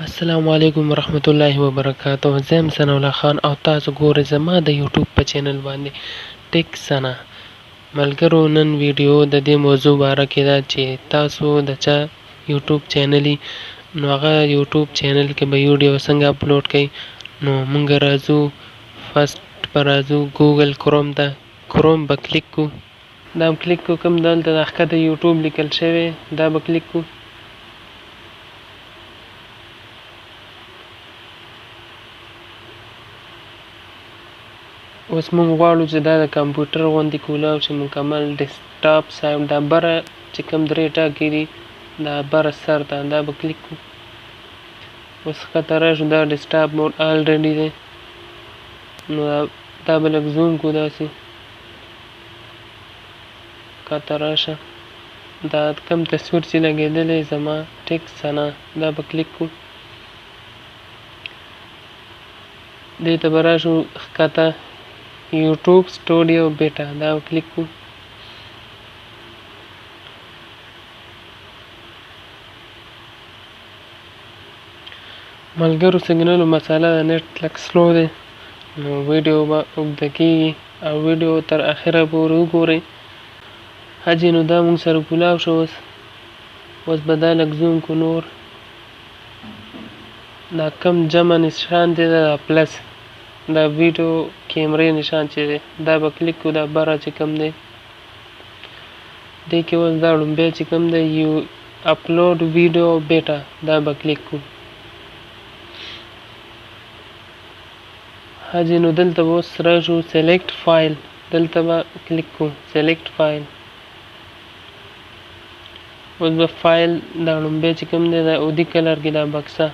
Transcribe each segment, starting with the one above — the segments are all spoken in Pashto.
السلام علیکم ورحمت الله وبرکاته. زه یم سناالله او تاسو ګورئ زما د یوټیوب په چینل باندې ټیکسانا. ملګرو، نن ویډیو د دې موضوع باره کې ده چې تاسو د چا یوټیوب چینل نو هغه یوټیوب چینل کې به ویډیو څنګه اپلوډ کړئ. نو موږ راځو فرست به راځو ګوګل کروم ته. کروم به کلیک کو. دا کلیک کو، کوم دلته د ښکته یوټیوب لیکل شوی دا به کلیک کو. اوس موږ غواړو چې دا د کمپیوټر غوندې کولاو شي مکمل ډیسکټاپ صاحب. دا بره چې کوم درې ټاکې دي دا بره سر ته دا به کلیک کو. اوس ښکته راشو، دا ډیسکټاپ موډ آلریډي دی. نو دا به لږ زوم کو داسې. ښکته راشه، دا کوم تصویر چې لګېدلی زما ټیکسانا دا به کلیک کو. دې ته به راشو ښکته یوټیوب سټوډیو بیټا دا کلیک کو. ملګرو سیګنالو مساله د نیټ لږ سلو دی نو ویډیو به اوږده کېږي او ویډیو تر اخره پورې وګورئ. حاجي نو دا موږ سره کولاو شو. اوس به دا لږ زوم کو نور. دا کم جمع نشان دی دا پلس دا ویډیو کیمرې نشان چې دی دا به کلیک کو. دا بره چې کوم دی دې کې اوس دا لومبی چې کوم دی یو اپلوډ ویډیو بیټا دا به کلیک کو. حاجي نو دلته به اوس راشو سلیکټ فایل دلته به کلیک کو. سلیکټ فایل اوس به فایل دا لومبی چې کوم دی دا اودي کلر کې دا بکسه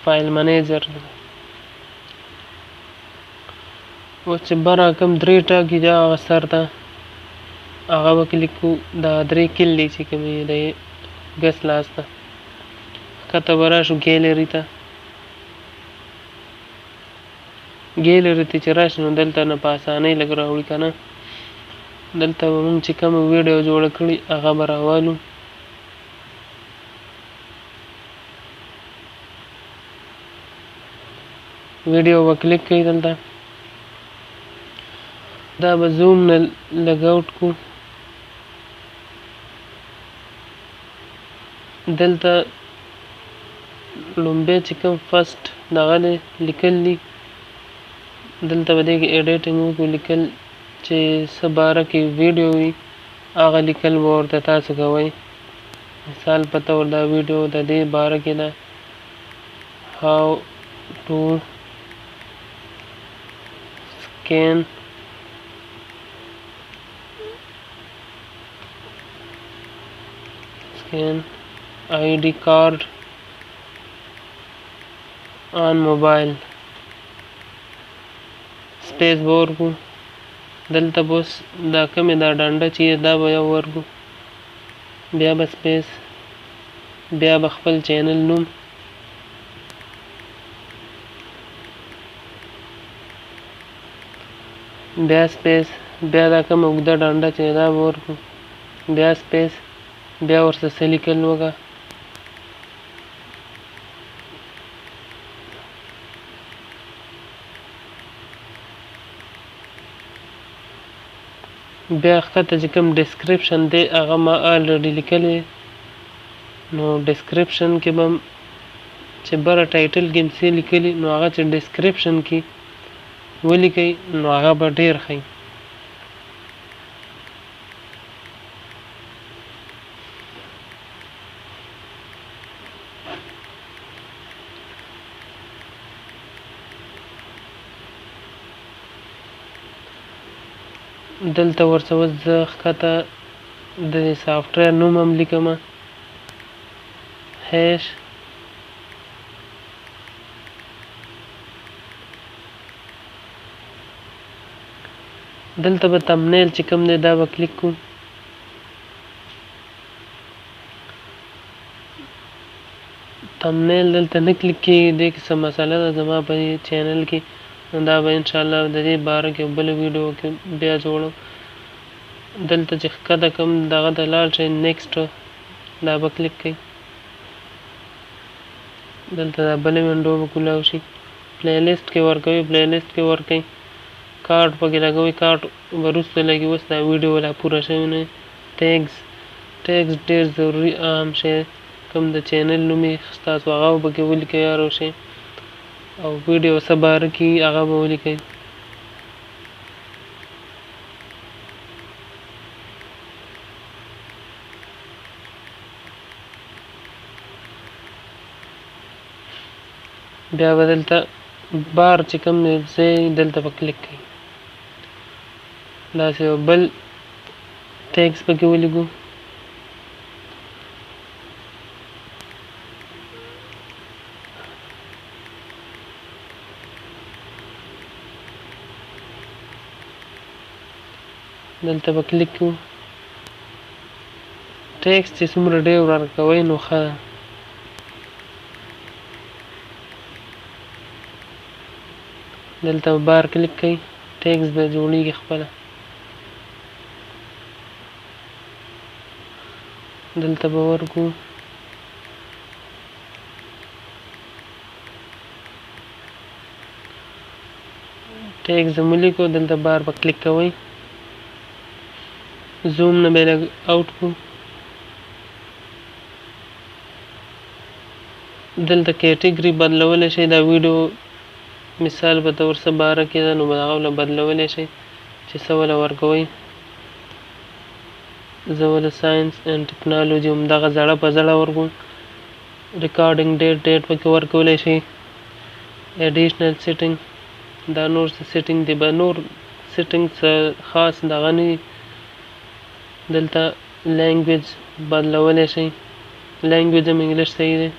فایل منیجر. اوس چې بره کوم درې ټاکي دا هغه سر ته هغه به کلیک کو. دا درې کلي چې کومې دی ګس لاس ته ښکته به راشو ګیلري ته. ګیلري ته چې راشي نو دلته نه په اسانۍ لږ راوړي که نه. دلته به موږ چې کومه ویډیو جوړه کړي هغه به راوالو. ویډیو به کلیک کوي دلته. دا به زوم نه لږ آوټ کو. دلته لومبی چې کوم فرست دغه دی لیکل دي دلته به دې کې ایډیټینګ وکړو. لیکل چې څه باره کې ویډیو وي هغه لیکل به ورته تاسو کوئ. مثال په طور دا ویډیو د دې باره کې ده هاو ټو scan ID card on mobile سپیس به ورکو. دلته به اوس دا کومې دا ډنډه چې دا به یو ورکو. بیا به سپیس، بیا به خپل چینل نوم، بیا سپیس، بیا دا کومه اوږده ډنډه چې دا به ورکو. بیا سپیس، بیا ورسره څه لیکل وکړه. بیا ښکته چې کوم ډسکریپشن دی هغه ما آلریډي لیکلی. نو ډسکریپشن کې به چې بره ټایټل کې څه لیکلي نو هغه چې ډسکریپشن کې ولیکئ نو هغه به ډېر ښه وي. دلته ورڅه اوس زه ښکته د سافټویر نوم هم لیکمه هیش. دلته به تمنیل چې کوم دی دا به کلیک کو. تمنیل دلته نه کلیک کېږي. دې کې څه مسله ده زما په چینل کې نو دا به انشاءالله د دې باره کې بله ویډیو کې بیا جوړم. دلته چې ښکته کوم دغه ته لاړ شئ نیکسټ دا به کلیک کړئ. دلته دا بلې وینډو به کولاو شي. پلی لیست کې ورکوي، پلی لیست کې ورکوي، کارت پکې لګوي، کارت به وروسته لګي. اوس دا ویډیو لا پوره شوی نه. ټیګز ډېر ضروري عام شی، کوم د چینل نوم یې ستاسو هغه به پکې ولیکئ هر یو شی، او ویډیو څه باره کې هغه به ولیکئ. بیا به دلته بار چې کوم ځای دلته به کلیک کړئ، داسې یو بل ټیګز پکې ولیکو. دلته به کلیک کوو. ټیګز چې څومره ډېر ورکوئ نو ښه ده. دلته بار کلیک کړئ، ټیګز به جوړېږي خپله. دلته به ورکو ټیګز مو لیکو، دلته بار به کلیک کوئ، زوم نه به لږ آوټ کړو. دلته کیټګري بدلولی شئ، دا ویډیو مثال به د ورڅه باره کې ده نو به هغه بدلولی شئ چې څه وله ورکوئ. زه وله ساینس اینډ ټکنالوجي همدغه زړه په زړه ورکوم. ریکارډینګ ډیټ پکې ورکولی شئ. ایډیشنل سیټینګ، دا نور څه سیټینګ دی، به نور سیټینګ څه خاص دغه نه وي. دلته لینګویج بدلولی شئ، لینګویج هم انګلیش صحیح دی،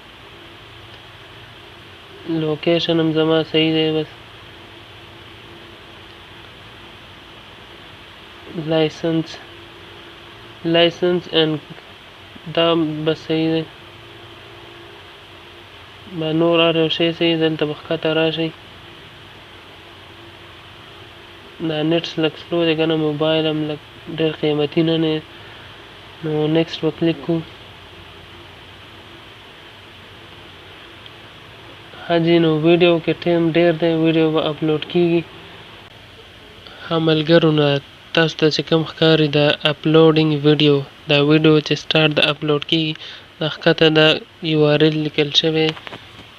لوکیشن هم زما صحیح دی. بس لایسنس اینډ دا بس صحیح دی. به نور هر یو شی صحیح. دلته به ښکته راشئ. دا نیټ لږ سلو دی که نه، موبایل هم لږ ډېر قیمتي نه دی نو نیکسټ به کلیک کړو. ها جي نو ویډیو کې ټایم ډېر دی، ویډیو به اپلوډ کېږي. ها ملګرو نه تاسو ته چې کوم ښکاري د اپلوډینګ ویډیو، دا ویډیو چې سټارټ د اپلوډ کېږي، دا ښکته دا URL لیکل شوی،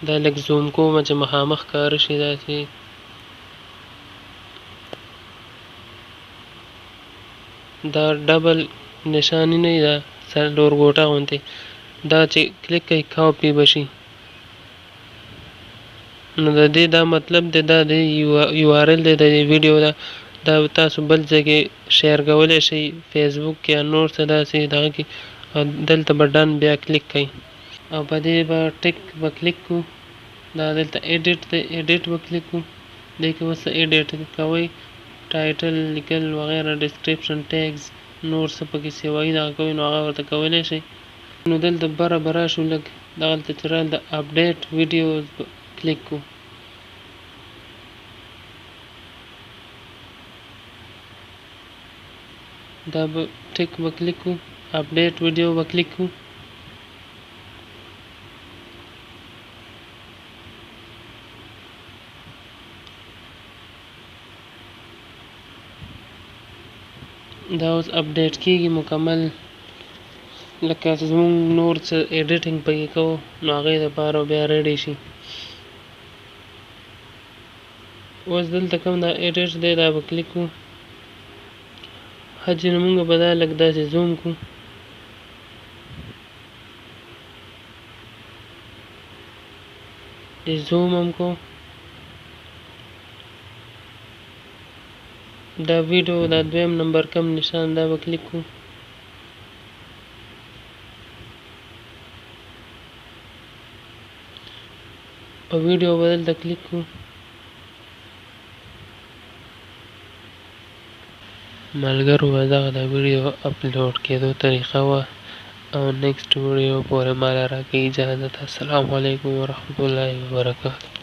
دا لږ زوم کومه چې مخامخ ښکاره شي. داسې دا ډبل نشاني نه وي، دا څلور ګوټه غوندې، دا چې کلیک کوئ کاپي به شي. نو د دې دا مطلب دی، دا د URL دی د ویډیو، دا تاسو بل ځای کې شیر کولی شئ، فیسبوک کې یا نور څه داسې دغه کې. او دلته به ډن بیا کلیک کوئ، او په دې به ټک به کلیک کړو. دا دلته ایډیټ دی، ایډیټ به کلیک کړو. دې کې اوس ایډیټ کوئ، ټایټل لیکل وغیره، ډسکرپشن، ټیګز، نور څه پکې سیوایي دغه کوئ نو هغه ورته کولی شئ. نو دلته بره به راشو، لږ دغلته چې رال د اپډیټ ویډیوز کلیک کړو. دا به ټک به کلیک کړو، اپډیټ ویډیو به کلیک کړو. دا اوس اپډیټ کېږي مکمل، لکه زموږ نور څه ایډیټینګ پکې کوو نو هغې دپاره بیا ریډي شي. اوس دلته کوم دا ایډیټ دی دا به کلیک کړو. ښه جي نو مونږ به دا لږ داسې زوم کړو. زوم هم کو. دا ویډیو دا دویم نمبر کم نشان دا به کلیک کړو. په ویډیو به دلته کلیک کړو. ملګرو دغه د ویډیو اپلوډ کېدو طریقه وه، او نیکسټ ویډیو پورې ما له راکړئ اجازه. السلام علیکم ورحمة الله وبرکاته.